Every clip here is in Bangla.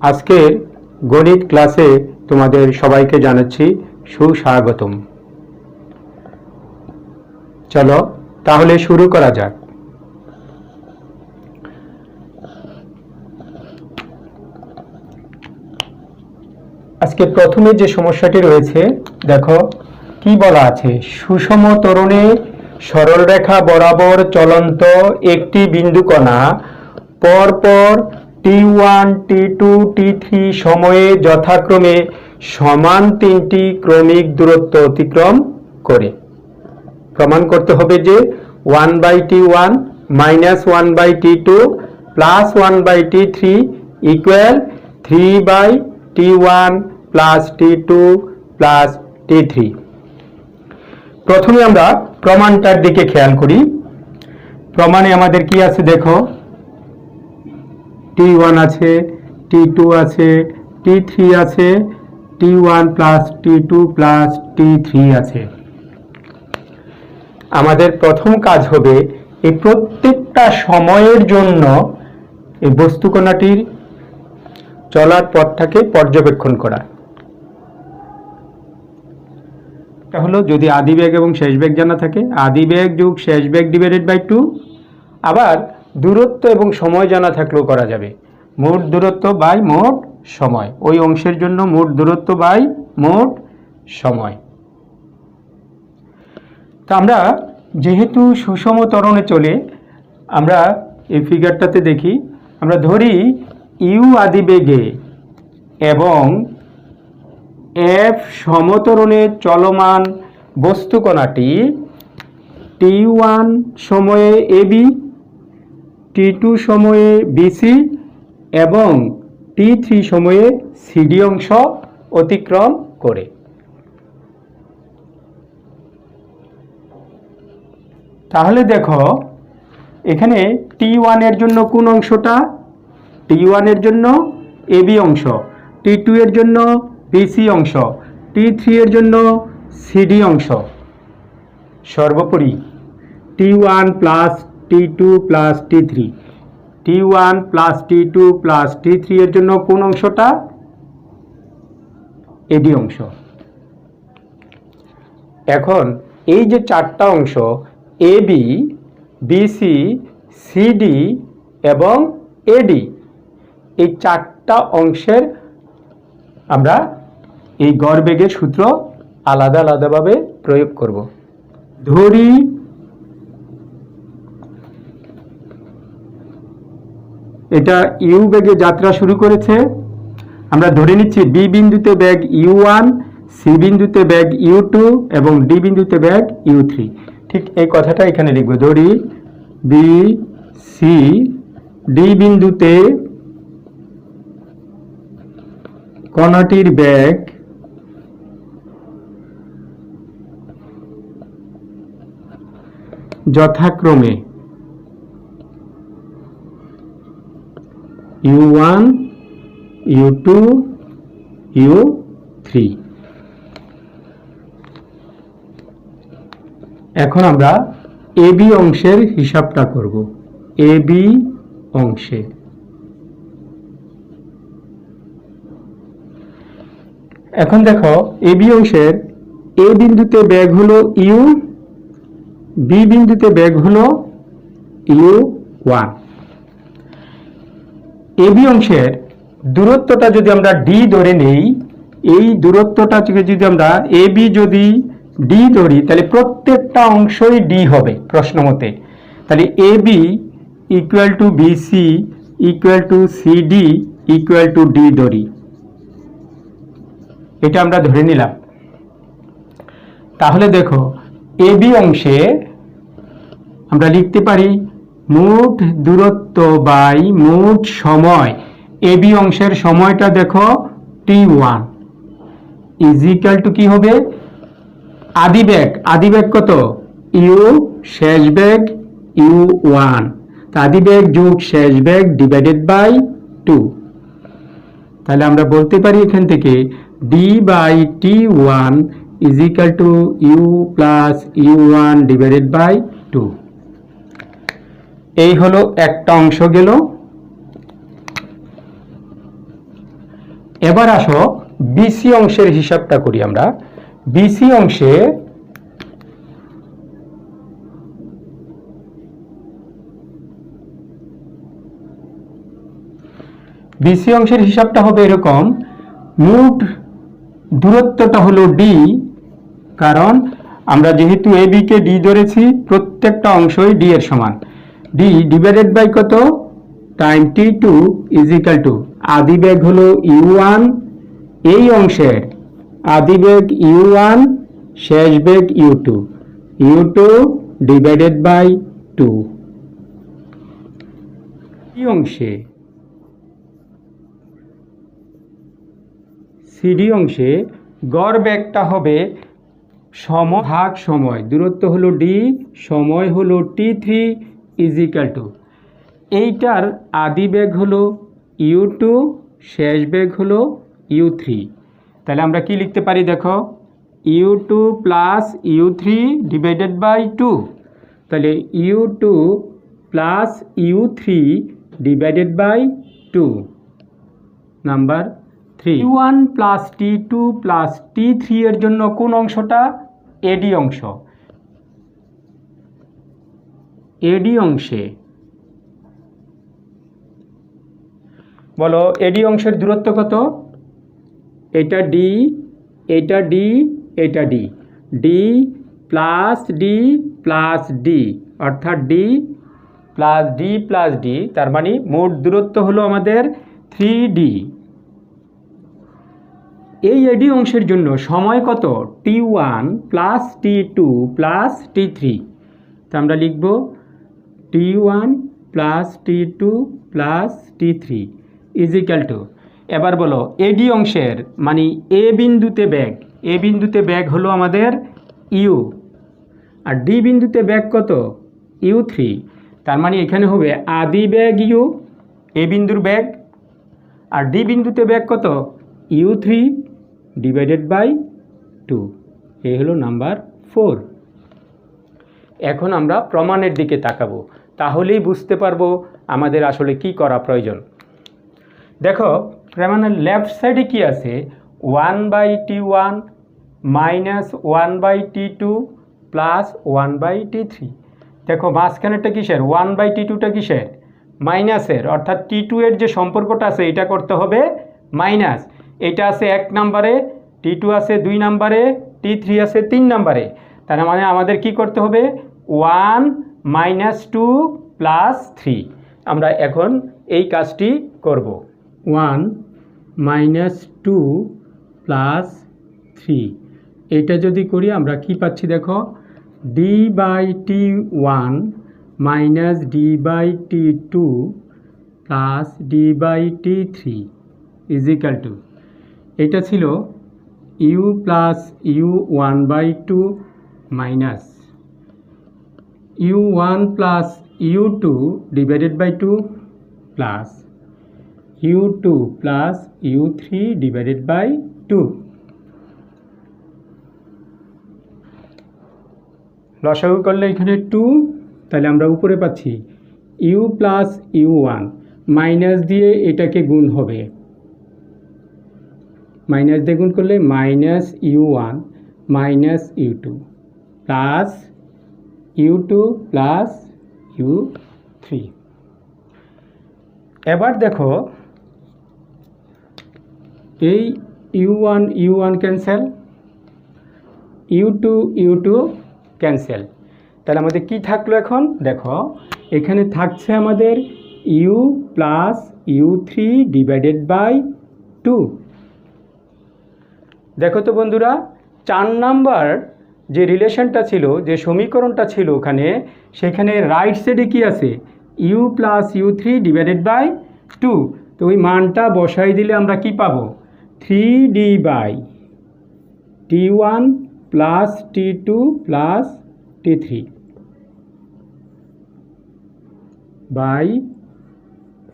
আজকের গণিত ক্লাসে তোমাদের সবাইকে জানাচ্ছি সুস্বাগতম। চলো তাহলে শুরু করা যাক। আজকে প্রথমে যে সমস্যাটি রয়েছে দেখো কি বলা আছে, সুষম ত্বরণে সরল রেখা বরাবর চলন্ত একটি বিন্দুকণা পরপর T1, T2, T3 সময়ে যথাক্রমে সমান তিনটি ক্রমিক দূরত্ব অতিক্রম করে। প্রমাণ করতে হবে যে 1/T1 - 1/T2 + 1/T3 equal 3/T1 + T2 + T3। প্রথমে আমরা প্রমাণটার দিকে খেয়াল করি। প্রমাণে আমাদের কি আছে দেখো, T1 আছে, T2 আছে, T3 আছে, T1 + T2 + T3 আছে। আমাদের প্রথম কাজ হবে এই প্রত্যেকটা সময়ের জন্য এই বস্তুকণাটির চলার পথটাকে পর্যবেক্ষণ করা। তাহলে যদি আদি বেগ এবং শেষ বেগ জানা থাকে, আদি বেগ যোগ শেষ বেগ /2। আবার দূরত্ব এবং সময় জানা থাকলেও করা যাবে, মোট দূরত্ব বাই মোট সময়, ওই অংশের জন্য মোট দূরত্ব বাই মোট সময়। তা আমরা যেহেতু সুষম ত্বরণে চলে, আমরা এই ফিগারটাতে দেখি, আমরা ধরি ইউ আদি বেগে এবং এফ সমত্বরণে চলমান বস্তুকণাটি T1 সময়ে AB, T2 সময়ে BC এবং T3 সময়ে CD অংশ অতিক্রম করে। তাহলে দেখো এখানে T1 এর জন্য কোন অংশটা? T1 এর জন্য AB অংশ, T2 এর জন্য BC অংশ, T3 এর জন্য CD অংশ। সর্বোপরি T1 + T2 + T3, T1 + T2 + T3 এর জন্য কোন অংশটা? AD অংশ। এখন এই যে চারটা অংশ AB, BC, CD এবং AD, এই চারটা অংশের আমরা এই গড় বেগের সূত্র আলাদা আলাদাভাবে প্রয়োগ করব। ধরি এটা ইউ বেগে যাত্রা শুরু করেছে, আমরা ধরে নিচ্ছি বি বিন্দুতে বেগ U1, সি বিন্দুতে বেগ U2 এবং ডি বিন্দুতে বেগ U3। ঠিক এই কথাটা এখানে লিখব। ধরি বি, সি, ডি বিন্দুতে কণাটির বেগ যথাক্রমে U1, U2, U3। এখন আমরা AB অংশের হিসাবটা করব। AB অংশে এখন দেখো AB অংশের A বিন্দুতে বেগ হলো U, B বিন্দুতে বেগ হলো U1। AB অংশের দূরত্বটা যদি আমরা D ধরে নেই, এই দূরত্বটা যদি আমরা AB যদি D ধরি, তাহলে প্রত্যেকটা অংশই D হবে প্রশ্ন মতে। তাহলে AB = BC = CD = D ধরি, এটা আমরা ধরে নিলাম। তাহলে দেখো AB অংশে আমরা লিখতে পারি মোট দূরত্ব বাই মোট সময়। AB অংশের সময়টা দেখো T1 = কি হবে? আদি বেগ কত? U, শেষ বেগ U1, আদি বেগ যোগ শেষ বেগ /2। তাহলে আমরা বলতে পারি এখান থেকে D/T1 = U + U1 /2। এই হলো একটা অংশ গেল। এবার আসো বিসি অংশের হিসাবটা করি আমরা। বিসি অংশে হিসাবটা হবে এরকম, মোট দূরত্বটা হলো ডি, কারণ আমরা যেহেতু এ বি কে ডি ধরেছি, প্রত্যেকটা অংশই ডি এর সমান। ডি ডিভাইডেড বাই কত, time T two is equal to আদি বেগ হলো ইউ ওয়ান, এই অংশের আদি বেগ ইউ ওয়ান, শেষ বেগ U two, divided by two. এই অংশে সিডি অংশে গড় বেগটা হবে ভাগ সময়, দূরত্ব হলো ডি, সময় হলো T three is equal two, এইটার আদি বেগ হলো ইউ টু, শেষ বেগ হলো ইউ থ্রি। তাহলে আমরা কি লিখতে পারি দেখো, U two plus U three divided by two. তাহলে U two plus U three divided by two. Number 3, T1 plus T2 plus T3 এর জন্য কোন অংশটা, এডি অংশ। এডি অংশে বলো এডি অংশের দূরত্ব কত, এটা ডি, এটা ডি, এটা D, D plus D plus D, অর্থাৎ D plus D plus D, তার মানে মোট দূরত্ব হলো আমাদের 3D। এই এডি অংশের জন্য সময় কত, T1 plus T2 plus T3। তো আমরা লিখব T1 plus T2 plus T3 is equal two, এবার বলো এডি অংশের মানে এ বিন্দুতে বেগ হলো আমাদের ইউ, আর ডি বিন্দুতে বেগ কত, ইউ থ্রি। তার মানে এখানে হবে আদি বেগ ইউ, এ বিন্দুর বেগ, আর ডি বিন্দুতে বেগ কত, U three divided by two. এই হলো নাম্বার 4। এখন আমরা প্রমাণের দিকে তাকাবো, তাহলেই বুঝতে পারবো আমাদের আসলে কি করা প্রয়োজন। দেখো প্রমাণের লেফট সাইডে কি আছে, 1/T1 minus 1/T2 plus 1/T3। দেখো মাঝখানেরটা কিসের, 1/T2টা কিসের, মাইনাসের, অর্থাৎ T2 এর যে সম্পর্কটা আছে এটা করতে হবে মাইনাস। এটা আছে 1 নম্বরে, T2 আছে 2 নম্বরে, T3 আছে 3 নম্বরে। তার মানে আমাদের কি করতে হবে, 1 মাইনাস 2 প্লাস 3। আমরা এখন এই কাজটি করব। 1 মাইনাস 2 প্লাস 3, এটা যদি করি আমরা কি পাচ্ছি দেখো, d/T1 minus d/T2 plus d/T3 is equal to, এটা ছিল u plus u1/2 minus u1 plus u2 divided by 2 plus u2 plus u3 divided by 2। লসাগু করলে এখানে 2, তাহলে আমরা উপরে পাচ্ছি u প্লাস u1, মাইনাস দিয়ে এটাকে গুণ হবে, মাইনাস দিয়ে গুণ করলে minus u1 minus u2 plus u2 plus u3। এবার দেখো এই u1 ক্যান্সেল, u2 ক্যান্সেল, তাহলে আমাদের কি থাকলো এখন দেখো, এখানে থাকছে আমাদের u plus u3 divided by 2। দেখো তো বন্ধুরা, 4 নাম্বার যে রিলেশনটা ছিল, যে সমীকরণটা ছিল ওখানে, সেখানে রাইট সাইডে কি আছে, u plus u3 divided by 2। তো ওই মানটা বসাই দিলে আমরা কি পাবো, 3d/T1 plus T2 plus T3 by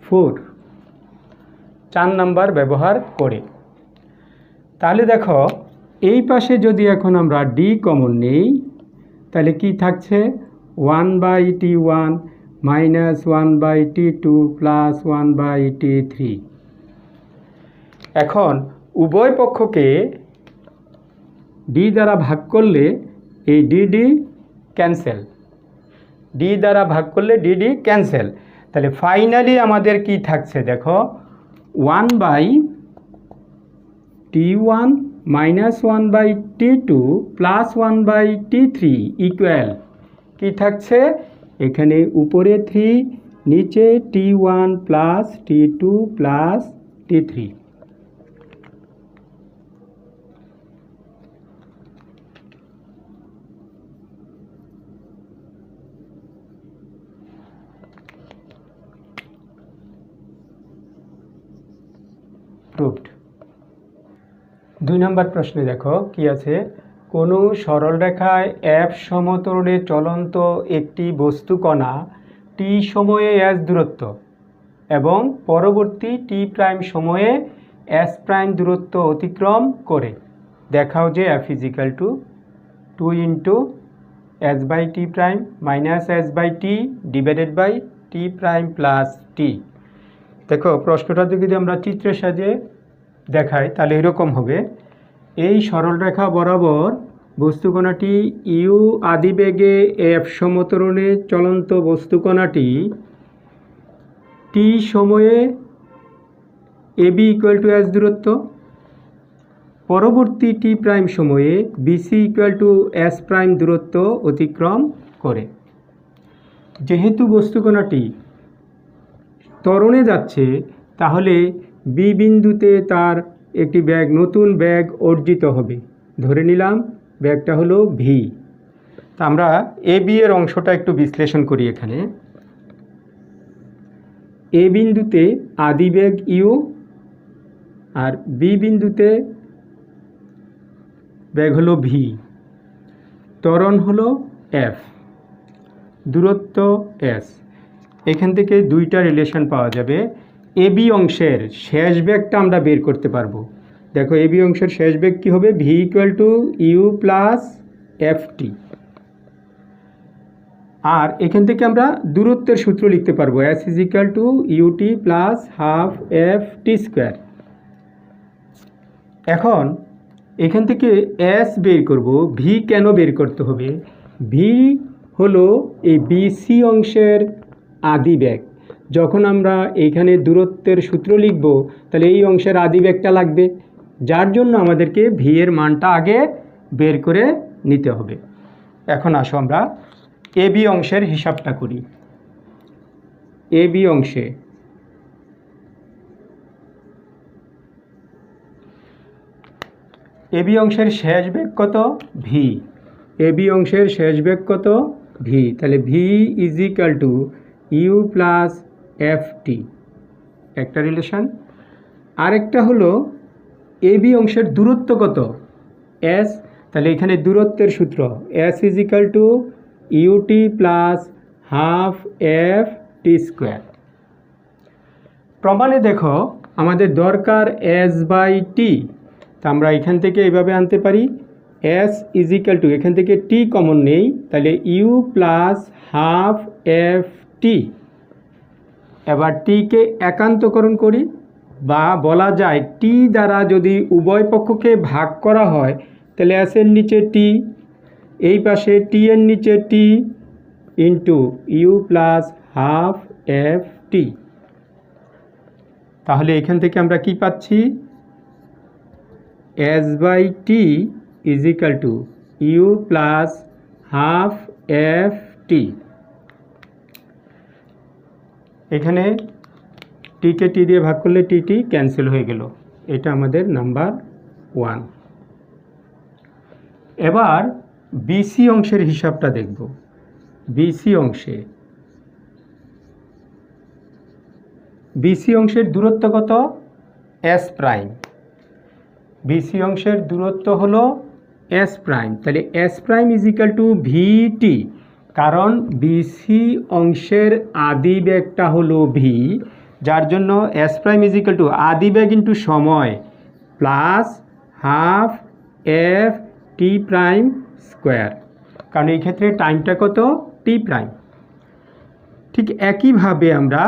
4, 4 number ব্যবহার করে। তাহলে দেখো এই পাশে যদি এখন আমরা d কমন নেই, তাহলে কি থাকছে, 1/T1 minus 1/T2 plus 1/T3। এখন উভয় পক্ষকে ডি দ্বারা ভাগ করলে এই ডি ক্যান্সেল, ডি দ্বারা ভাগ করলে ডি ক্যান্সেল। তাহলে ফাইনালি আমাদের কি থাকছে দেখো, 1/T1 - 1/T2 + 1/T3 ইকুয়াল কি থাকছে, এখানে উপরে 3, নিচে T1 + T2 + T3। প্রুভড। 2 নম্বর প্রশ্নে দেখো কি আছে, কোনো সরল রেখায় F সমতলে চলন্ত একটি বস্তুকণা t সময়ে s দূরত্ব এবং পরবর্তী t প্রাইম সময়ে s প্রাইম দূরত্ব অতিক্রম করে দেখাও যে F = 2 × s/t prime - s/t / t prime + t। দেখো প্রশ্নটা যদি আমরা চিত্রের সাহায্যে দেখাই তাহলে এরকম হবে, এই সরলরেখা বরাবর বস্তুকণাটি u আদিবেগে f সমতলে চলন্ত বস্তুকণাটি t সময়ে ab = s দূরত্ব, পরবর্তী t প্রাইম সময়ে bc = s প্রাইম দূরত্ব অতিক্রম করে। যেহেতু বস্তুকণাটি ত্বরণে যাচ্ছে তাহলে বি বিন্দুতে তার একটি বেগ, নতুন বেগ অর্জিত হবে। ধরে নিলাম বেগটা হলো v। তা আমরা এ বি এর অংশটা একটু বিশ্লেষণ করি। এখানে এ বিন্দুতে আদিবেগ u আর বি বিন্দুতে বেগ হলো v, ত্বরণ হলো f, দূরত্ব s। এখান থেকে দুইটা রিলেশন পাওয়া যাবে। এ বি অংশের শেষ বেগটা আমরা বের করতে পারবো। দেখো এ বি অংশের শেষ বেগ কী হবে, v = u + ft। আর এখান থেকে আমরা দূরত্বের সূত্র লিখতে পারবো, s = ut + ½ ft²। এখন এখান থেকে s বের করব, v কেন বের করতে হবে, v হলো এই বিসি অংশের আদিবেগ। যখন আমরা এইখানে দূরত্বের সূত্র লিখব তাহলে এই অংশের আদিবেগটা লাগবে, যার জন্য আমাদেরকে v এর মানটা আগে বের করে নিতে হবে। এখন আসো আমরা এ বি অংশের হিসাবটা করি। এ বি অংশে এ বি অংশের শেষ বেগ কত, v। এ বি অংশের শেষ বেগ কত, v। তাহলে v = u + ft, একটা রিলেশন। আরেকটা হলো এ বি অংশের দূরত্ব কত, s। তাহলে এখানে দূরত্বের সূত্র s = ut + ½ ft²। প্রমাণে দেখো আমাদের দরকার s/t। তা আমরা এখান থেকে এইভাবে আনতে পারি, s = এখান থেকে t কমন নেই, তাহলে u + ½ ft। এবার টিকে একান্তকরণ করি, বা বলা যায় টি দ্বারা যদি উভয় পক্ষকে ভাগ করা হয় তাহলে s এর নিচে t, এই পাশে t এর নিচে t * u + ½ ft। তাহলে এখান থেকে আমরা কি পাচ্ছি, s/t = u + ½ ft। এখানে টিকে টি দিয়ে ভাগ করলে টি ক্যান্সেল হয়ে গেল। এটা আমাদের নাম্বার 1। এবার বিসি অংশের হিসাবটা দেখব। বিসি অংশের দূরত্ব কত, s প্রাইম। বিসি অংশের দূরত্ব হলো s প্রাইম। তাহলে s প্রাইম = vt, কারণ বিসি অংশের আদিবেগটা হলো v, যার জন্য s প্রাইম = আদিবেগ × সময় + ½ ft প্রাইম স্কোয়ার, কারণ এই ক্ষেত্রে টাইমটা কত, t প্রাইম। ঠিক একইভাবে আমরা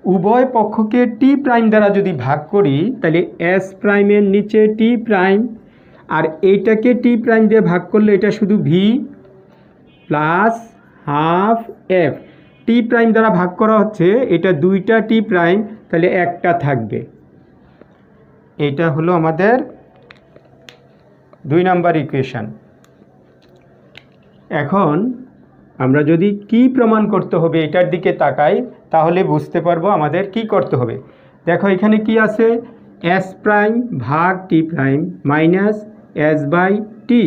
উভয় পক্ষকে টি প্রাইম দ্বারা যদি ভাগ করি তাহলে এস প্রাইমের নিচে টি প্রাইম, আর এইটাকে টি প্রাইম দিয়ে ভাগ করলে এটা শুধু V plus half F. T prime দ্বারা ভাগ করা হচ্ছে, এটা দুইটা টি প্রাইম, তাহলে একটা থাকবে। এটা হলো আমাদের 2 নাম্বার ইকুয়েশন। এখন আমরা যদি কি প্রমাণ করতে হবে এটার দিকে তাকাই তাহলে বুঝতে পারবো আমাদের কি করতে হবে। দেখো এখানে কি আছে, এস প্রাইম ভাগ T prime minus S by T.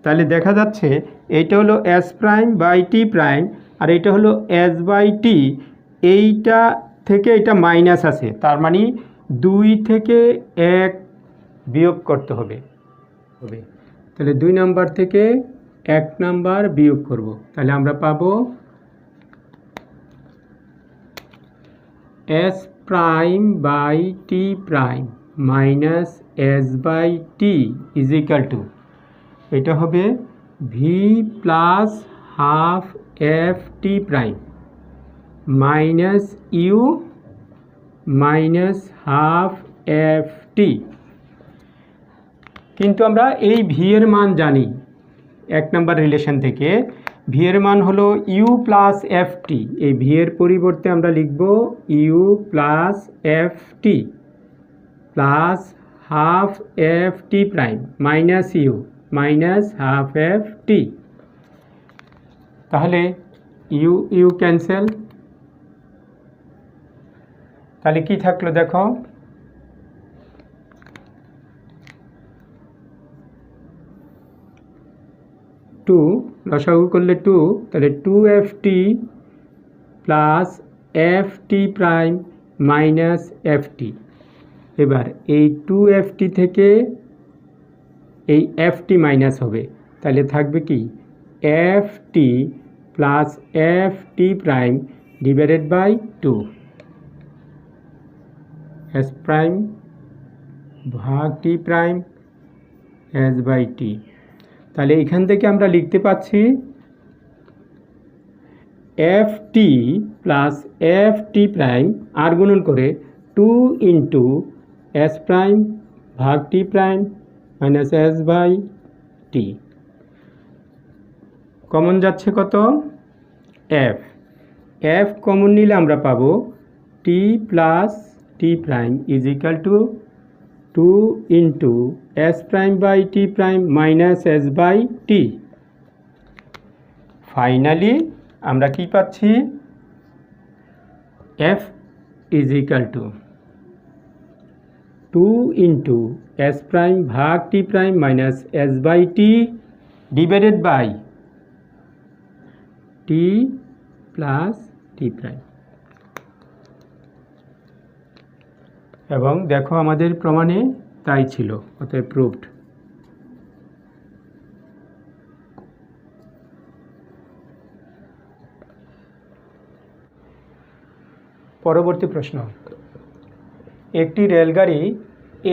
তাহলে দেখা যাচ্ছে এইটা হলো S prime by T prime আর এটা হলো এস বাই টি। এইটা থেকে এটা মাইনাস আছে, তার মানে 2 থেকে 1 বিয়োগ করতে হবে। তাহলে 2 নাম্বার থেকে 1 নাম্বার বিয়োগ করব, তাহলে আমরা পাবো S prime by T prime minus S by T is equal to, এটা হবে V plus half F T prime minus U minus half F T. কিন্তু আমরা এই ভি এর মান জানি 1 নাম্বার রিলেশন থেকে। ভি এর মান হলো ইউ প্লাস এফ টি, এই ভি এর পরিবর্তে আমরা লিখব U plus F T plus half F T prime minus U minus half F T. তাহলে ইউ ইউ ক্যান্সেল, তাহলে কি থাকলো দেখো, টু লসাগু করলে 2, তাহলে 2ft plus ft prime minus ft। এবার এই 2ft থেকে এই ft মাইনাস হবে, তাহলে থাকবে কি ft plus ft prime divided by 2 s prime ভাগ t prime s by t। তাহলে এখান থেকে আমরা লিখতে পাচ্ছি ft প্লাস ft প্রাইম আর গুণন করে 2 ইন্টু s প্রাইম ভাগ t prime minus s by t। Common যাচ্ছে কত, f কমন নিলে আমরা পাবো t plus t prime is equal to 2 into s prime by t prime minus s by t। Finally আমরা কি পাচ্ছি, f is equal to 2 into s prime ভাগ t prime minus s by t divided by t plus t prime. এবং দেখো আমাদের প্রমাণে তাই ছিল, অতএব প্রুভড। পরবর্তী প্রশ্ন, একটি রেলগাড়ি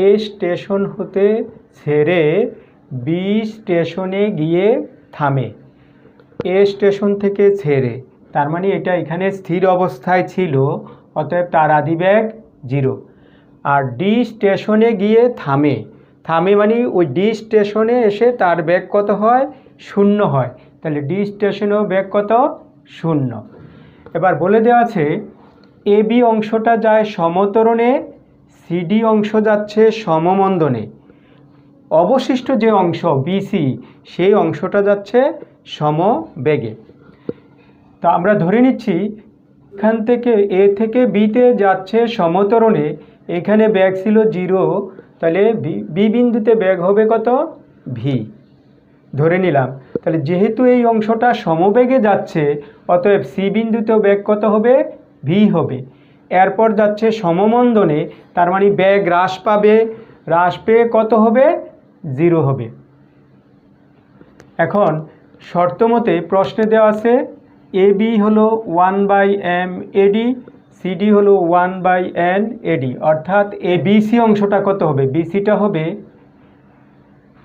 এ স্টেশন হতে ছেড়ে বি স্টেশনে গিয়ে থামে। এ স্টেশন থেকে ছেড়ে, তার মানে এটা এখানে স্থির অবস্থায় ছিল, অতএব তার আদিবেগ 0। আর ডি স্টেশনে গিয়ে থামে, মানে ওই ডি স্টেশনে এসে তার বেগ কত হয়, 0 হয়। তাহলে ডি স্টেশনেও বেগ কত, 0। এবার বলে দেওয়া আছে এ বি অংশটা যায় সমত্বরণে, সিডি অংশ যাচ্ছে সমমন্দনে, অবশিষ্ট যে অংশ বিসি সেই অংশটা যাচ্ছে সমবেগে। তা আমরা ধরে নিচ্ছি এখান থেকে এ থেকে বিতে যাচ্ছে সমত্বরণে, এখানে বেগ ছিল 0, তাহলে বি বিন্দুতে বেগ হবে কত, ভি ধরে নিলাম। তাহলে যেহেতু এই অংশটা সমবেগে যাচ্ছে, অতএব সি বিন্দুতেও বেগ কত হবে, ভি হবে। এরপর যাচ্ছে সমমন্দনে, তার মানে বেগ হ্রাস পাবে, হ্রাস পেয়ে কত হবে, 0 হবে। এখন শর্ত মতে প্রশ্নে দেওয়া আছে এ বি হলো 1/m এডি, সিডি হলো 1/n এডি, অর্থাৎ এ বিসি অংশটা কত হবে, বিসিটা হবে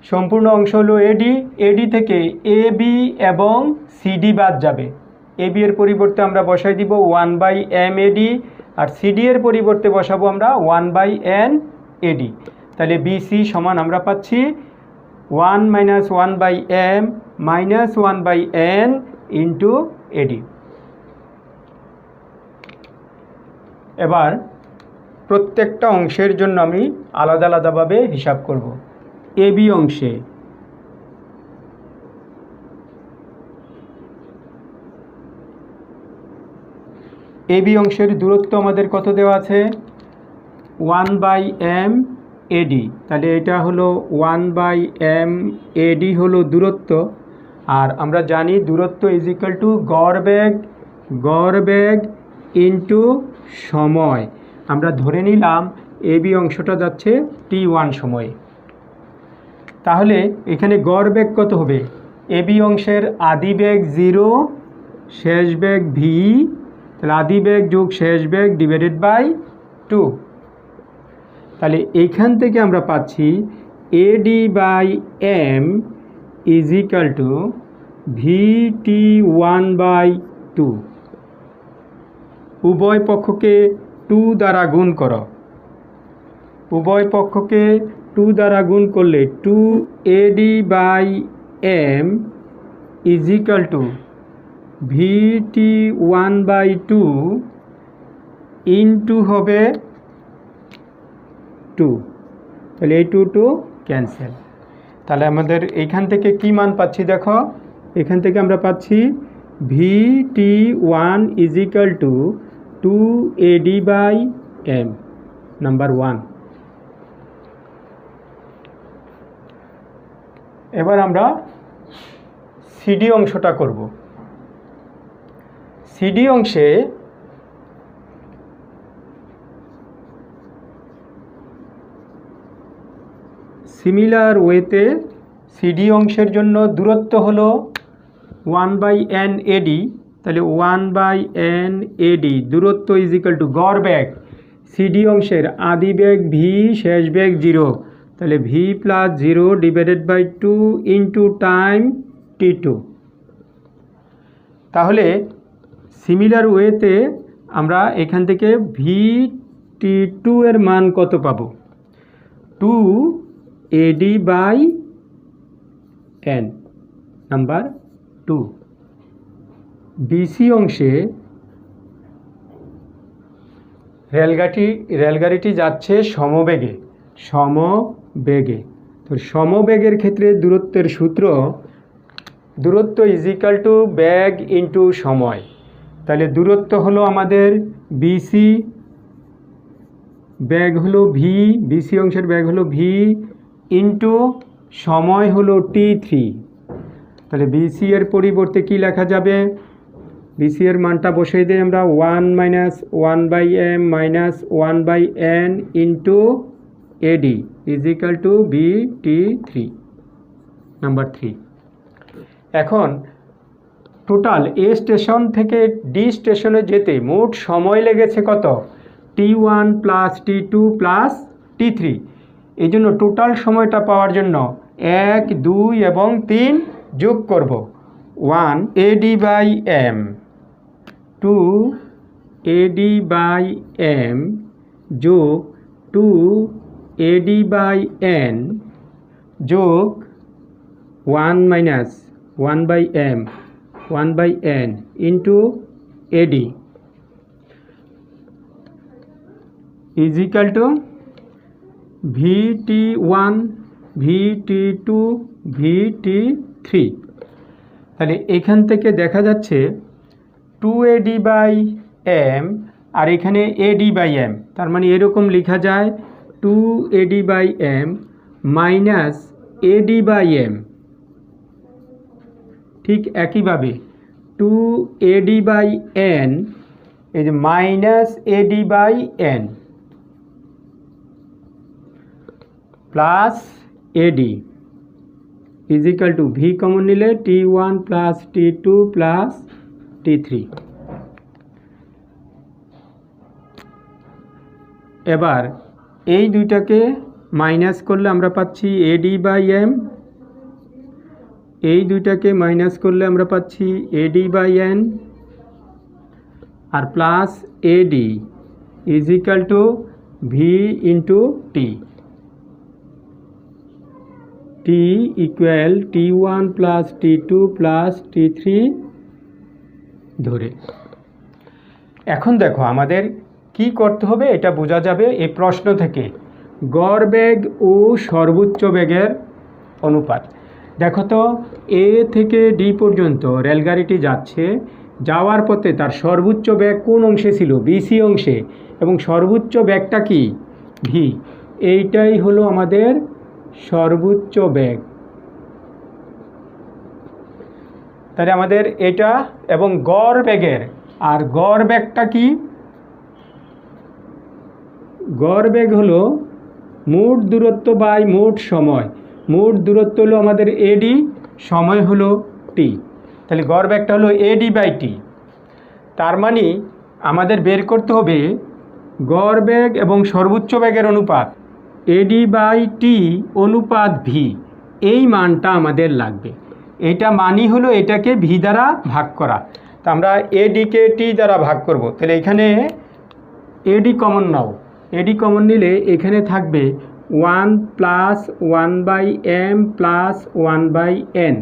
সম্পূর্ণ অংশ হলো এডি, এডি থেকে এ বি এবং সিডি বাদ যাবে। এ বি এর পরিবর্তে আমরা বসাই দিব 1/m এডি, আর সিডি এর পরিবর্তে বসাবো আমরা 1/n এডি। তাহলে বিসি সমান আমরা পাচ্ছি 1 - 1/m - 1/n ইন্টু এডি। এবার প্রত্যেকটা অংশের জন্য আমি আলাদা আলাদাভাবে হিসাব করব। এবি অংশে এবি অংশের দূরত্ব আমাদের কত দেওয়া আছে? 1/m এডি। তাহলে এটা হলো 1/m এডি হলো দূরত্ব। আর আমরা জানি দূরত্ব ইজ ইকুয়াল টু গড় বেগ ইন্টু সময়। আমরা ধরে নিলাম এবি অংশটা যাচ্ছে t1 সময়ে। তাহলে এখানে গড় বেগ কত হবে? এবি অংশের আদি বেগ 0, শেষ বেগ v, তাহলে আদি বেগ যোগ শেষ বেগ ডিভাইডেড বাই 2। তাহলে এইখান থেকে আমরা পাচ্ছি AD/m is equal to VT1/2। উভয় পক্ষকে 2 দ্বারা গুণ করো। উভয় পক্ষকে 2 দ্বারা গুণ করলে 2AD/m is equal to VT1/2 into হবে 2। তাহলে এই 2 ক্যান্সেল। তাহলে আমাদের এইখান থেকে কি মান পাচ্ছি দেখো, এখান থেকে আমরা পাচ্ছি VT1 is equal to 2AD/m number 1। এবার আমরা সিডি অংশটা করব। সিডি অংশে সিমিলার ওয়েতে সিডি অংশের জন্য দূরত্ব হলো 1/n এডি। তাহলে 1/n এডি দূরত্ব ইজ ইকুয়াল টু গড় বেগ। সিডি অংশের আদি বেগ v, শেষ বেগ 0, তাহলে v + 0 divided by 2 into time t2। তাহলে সিমিলার ওয়েতে আমরা এখান থেকে VT2 এর মান কত পাবো? 2AD/n number 2। বিসি অংশে রেলগাড়িটি যাচ্ছে সমবেগে। তো সমবেগের ক্ষেত্রে দূরত্বের সূত্র দূরত্ব is equal to beg into সময়। তাহলে দূরত্ব হলো আমাদের বিসি, বেগ হলো v, বিসি অংশের বেগ হলো v ইন্টু সময় হলো t3। তাহলে বিসি এর পরিবর্তে কি লেখা যাবে? বিসি এর মানটা বসিয়ে দিই আমরা 1 - 1/m - 1/n into eddy is equal to VT3 number 3। এখন টোটাল এ স্টেশন থেকে ডি স্টেশনে যেতে মোট সময় লেগেছে কত? t1 + t2 + t3। এই জন্য টোটাল সময়টা পাওয়ার জন্য 1, 2 এবং 3 যোগ করব। 1AD/m 2AD/m যোগ 2AD/n যোগ 1 - 1/m 1/n into eddy is equal to VT1 VT2 VT3। তাহলে এখান থেকে দেখা যাচ্ছে 2AD/m আর এখানে AD/m, তার মানে এরকম লেখা যায় 2AD/m মাইনাস AD/m। ঠিক একইভাবে 2AD/n এই যে minus AD/n plus AD is equal to v common নিলে t1 + t2 + t3। এবার এই দুইটাকে মাইনাস করলে আমরা পাচ্ছি AD/m, এই দুইটাকে মাইনাস করলে আমরা পাচ্ছি AD/n আর plus AD is equal to V into T, T equal T1 plus T2 plus T3 ধরে। এখন দেখো আমাদের কি করতে হবে এটা বোঝা যাবে এই প্রশ্ন থেকে, গড় বেগ ও সর্বোচ্চ বেগের অনুপাত। দেখো তো এ থেকে ডি পর্যন্ত রেলগাড়িটি যাচ্ছে, যাওয়ার পথে তার সর্বোচ্চ বেগ কোন অংশে ছিল? বিসি অংশে, এবং সর্বোচ্চ বেগটা কি? ভি। এইটাই হলো আমাদের সর্বোচ্চ বেগ। তাহলে আমাদের এটা এবং গড় বেগের, আর গড় বেগটা কি? গড় বেগ হলো মোট দূরত্ব বাই মোট সময়। মোট দূরত্ব হলো আমাদের এডি, সময় হলো টি। তাহলে গড় বেগটা হলো এডি বাই টি। তার মানে আমাদের বের করতে হবে গড় বেগ এবং সর্বোচ্চ বেগের অনুপাত এডি বাই টি অনুপাত ভি, এই মানটা আমাদের লাগবে। এইটা মানই হলো এটাকে ভি দ্বারা ভাগ করা। তো আমরা এডিকে টি দ্বারা ভাগ করব। তাহলে এখানে এডি কমন নাও, এডি কমন নিলে এখানে থাকবে 1 প্লাস 1/m প্লাস 1/n,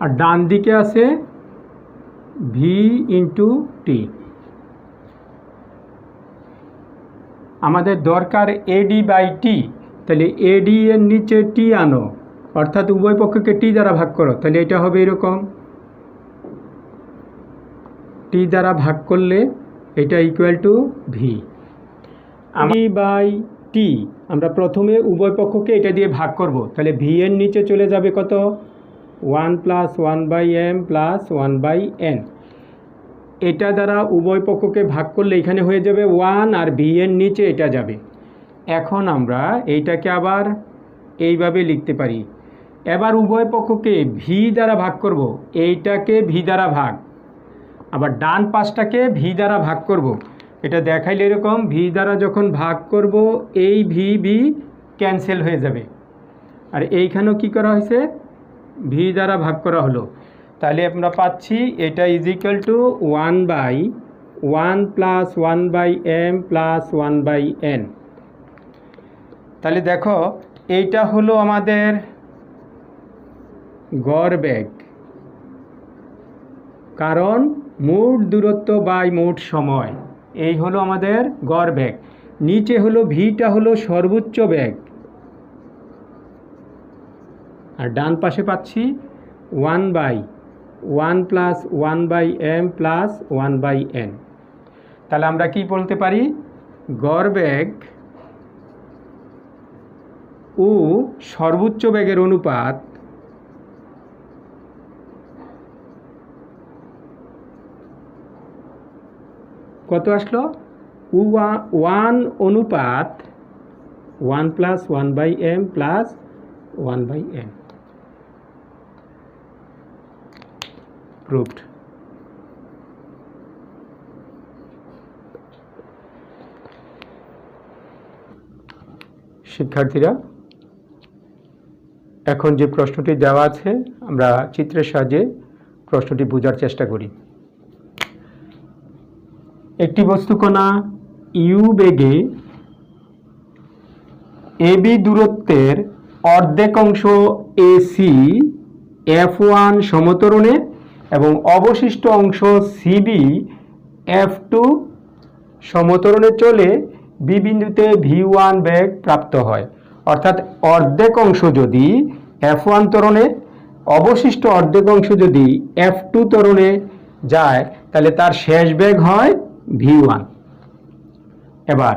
আর ডান দিকে আছে ভি ইন্টু টি। আমাদের দরকার এডি বাই টি, তাহলে এডি এর নিচে টি আনো, অর্থাৎ উভয় পক্ষকে টি দ্বারা ভাগ করো। তাহলে এটা হবে এরকম, টি দ্বারা ভাগ করলে এটা ইকুয়াল টু ভি। এডি বাই টি আমরা প্রথমে উভয় পক্ষকে এটা দিয়ে ভাগ করব। তাহলে ভি এর নিচে চলে যাবে কত? 1 প্লাস 1/m প্লাস 1/n। এটা দ্বারা উভয় পক্ষকে ভাগ করলে এখানে হয়ে যাবে 1, আর ভি এর নিচে এটা যাবে। এখন আমরা এইটাকে আবার এইভাবে লিখতে পারি। এবার উভয় পক্ষকে ভি দ্বারা ভাগ করব, এইটাকে ভি দ্বারা ভাগ, আবার ডান পাশটাকে ভি দ্বারা ভাগ করব। এটা দেখাইলে এরকম, ভি দ্বারা যখন ভাগ করব এই ভি ভি ক্যান্সেল হয়ে যাবে, আর এইখানেও কি করা হয়েছে? ভি দ্বারা ভাগ করা হলো। তাহলে আমরা পাচ্ছি এটা is equal to 1/1 plus 1/m plus 1/n। তাহলে দেখো এইটা হলো আমাদের গড় বেগ, কারণ মোট দূরত্ব বাই মোট সময়, এই হলো আমাদের গড় বেগ। নিচে হলো ভিটা হলো সর্বোচ্চ বেগ, আর ডান পাশে পাচ্ছি 1/1 প্লাস 1/m প্লাস 1/n। তাহলে আমরা কি বলতে পারি? গড় বেগ ও সর্বোচ্চ বেগের অনুপাত কত আসলো? 1 অনুপাত 1 plus 1/m plus 1/n। Proved. শিক্ষার্থীরা, এখন যে প্রশ্নটি দেওয়া আছে আমরা চিত্রের সাহায্যে প্রশ্নটি বোঝার চেষ্টা করি। একটি বস্তুকণা ইউ বেগে এবি দূরত্বের অর্ধেক অংশ এসি F1 সমতরণে এবং অবশিষ্ট অংশ সিবি F2 সমতরণে চলে বি বিন্দুতে V1 বেগ প্রাপ্ত হয়। অর্থাৎ অর্ধেক অংশ যদি F1 ত্বরণে, অবশিষ্ট অর্ধেক অংশ যদি F2 ত্বরণে যায়, তাহলে তার শেষ বেগ হয় V1। এবার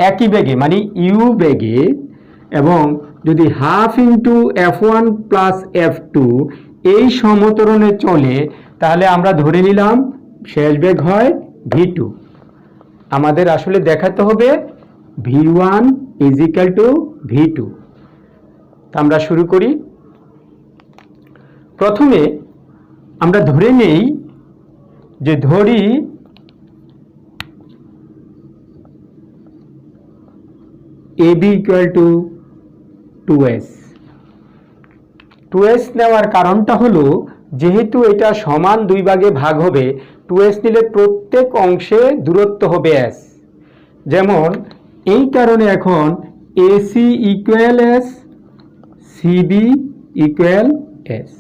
একই বেগে মানে ইউ বেগে এবং যদি half into F1 plus F2 এই সমতরণে চলে, তাহলে আমরা ধরে নিলাম শেষ বেগ হয় V2। আমাদের আসলে দেখাতে হবে V1 is equal to V2। আমরা শুরু করি। প্রথমে আমরা ধরে নেই যে ধরি AB equal to 2s। 2s নেওয়ার কারণটা হলো যেহেতু এটা সমান দুই ভাগে ভাগ হবে, 2s নিলে প্রত্যেক অংশে দূরত্ব হবে s। যেমন এই কারণে এখন AC equal s, CB equal s।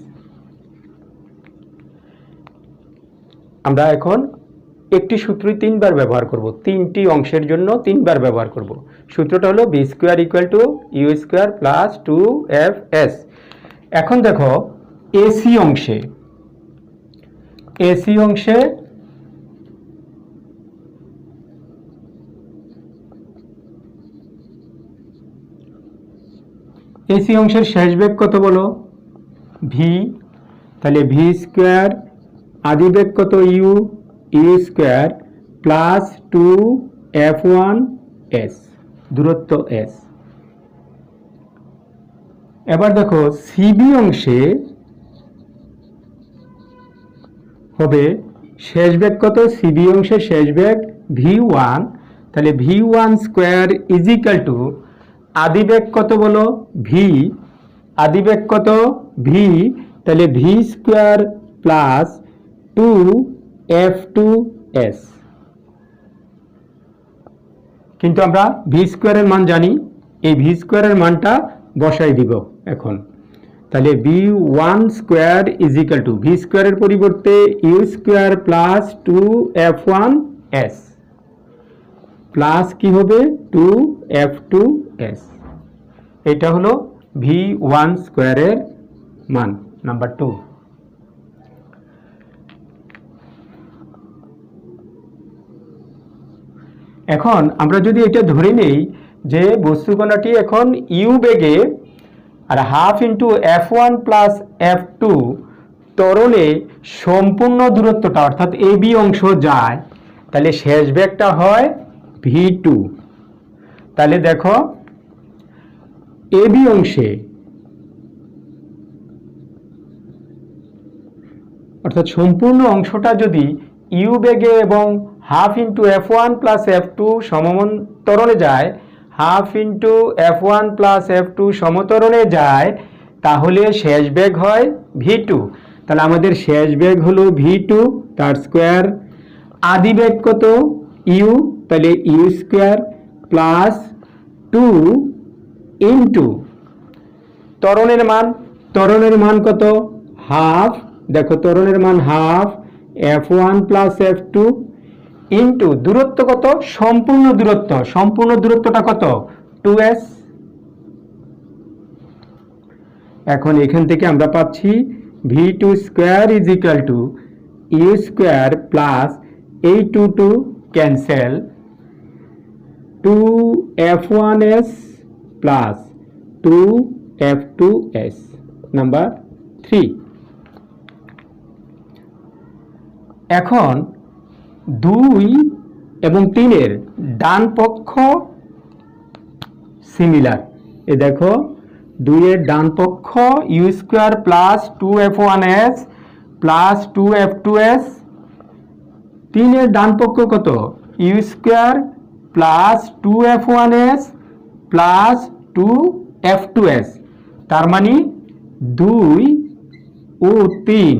আমরা এখন একটি সূত্রই তিনবার ব্যবহার করব, তিনটি অংশের জন্য তিনবার ব্যবহার করব। সূত্রটা হলো b square equal to u square plus 2fs। এখন দেখো AC অংশে অংশের শেষ বেগ কত বলো? v। তাহলে v স্কয়ার, আদি বেগ কত u, u square plus 2f1s, দূরত্ব s। এবার দেখো CB অংশে হবে শেষ বেগ কত? CB অংশের শেষ বেগ v1। তাহলে v1 square is equal to আদি বেগ কত বলো? v। আদি বেগ কত? v। তাহলে v স্কয়ার প্লাস 2f2s। কিন্তু আমরা v স্কয়ারের মান জানি, এই v স্কয়ারের মানটা বসাই দিব এখন। তাহলে v1 square is equal to v স্কয়ারের পরিবর্তে u square plus 2f1s plus কি হবে? 2f2s। এটা হলো v1 স্কয়ারের মান নাম্বার 2। এখন আমরা যদি এটা ধরে নেই যে বস্তুকণাটি এখন u বেগে আর half into f1 plus f2 ত্বরণে সম্পূর্ণ দূরত্বটা অর্থাৎ AB অংশ যায়, তাহলে শেষ বেগটা হয় v2। তাহলে দেখো AB অংশে অর্থাৎ সম্পূর্ণ অংশটা যদি u বেগে এবং half into f1 plus f2 সমত্বরণে যায়, half into f1 plus f2 সমত্বরণে যায়, তাহলে শেষ বেগ হয় v2। তাহলে আমাদের শেষ বেগ হলো v2 তার স্কয়ার। আদি বেগ কত? u। তাহলে u স্কয়ার প্লাস 2 ইন্টু ত্বরণের মান কত? হাফ। দেখো ত্বরণের মান half f1 plus f2 into দূরত্ব কত? সম্পূর্ণ দূরত্বটা কত? 2s। এখন এখান থেকে আমরা পাচ্ছি v2 square is equal to u square plus এই 2 cancel, 2f1s plus 2f2s number 3। এখন 2 এবং 3 এর ডান পক্ষ সিমিলার। এ দেখো 2 এর ডান পক্ষ u square plus 2f1s plus 2f2s। 3 এর ডান পক্ষ কত? u square plus 2f1s plus 2f2s। তার মানে 2 ও 3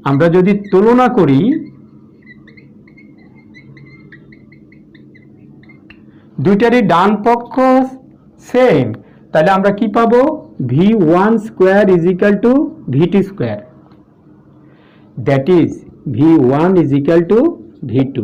আমরা যদি তুলনা করি, দুইটারই ডান পক্ষ সেম, তাহলে আমরা কি পাবো? v1 square is equal to v2 square, that is v1 is equal to v2।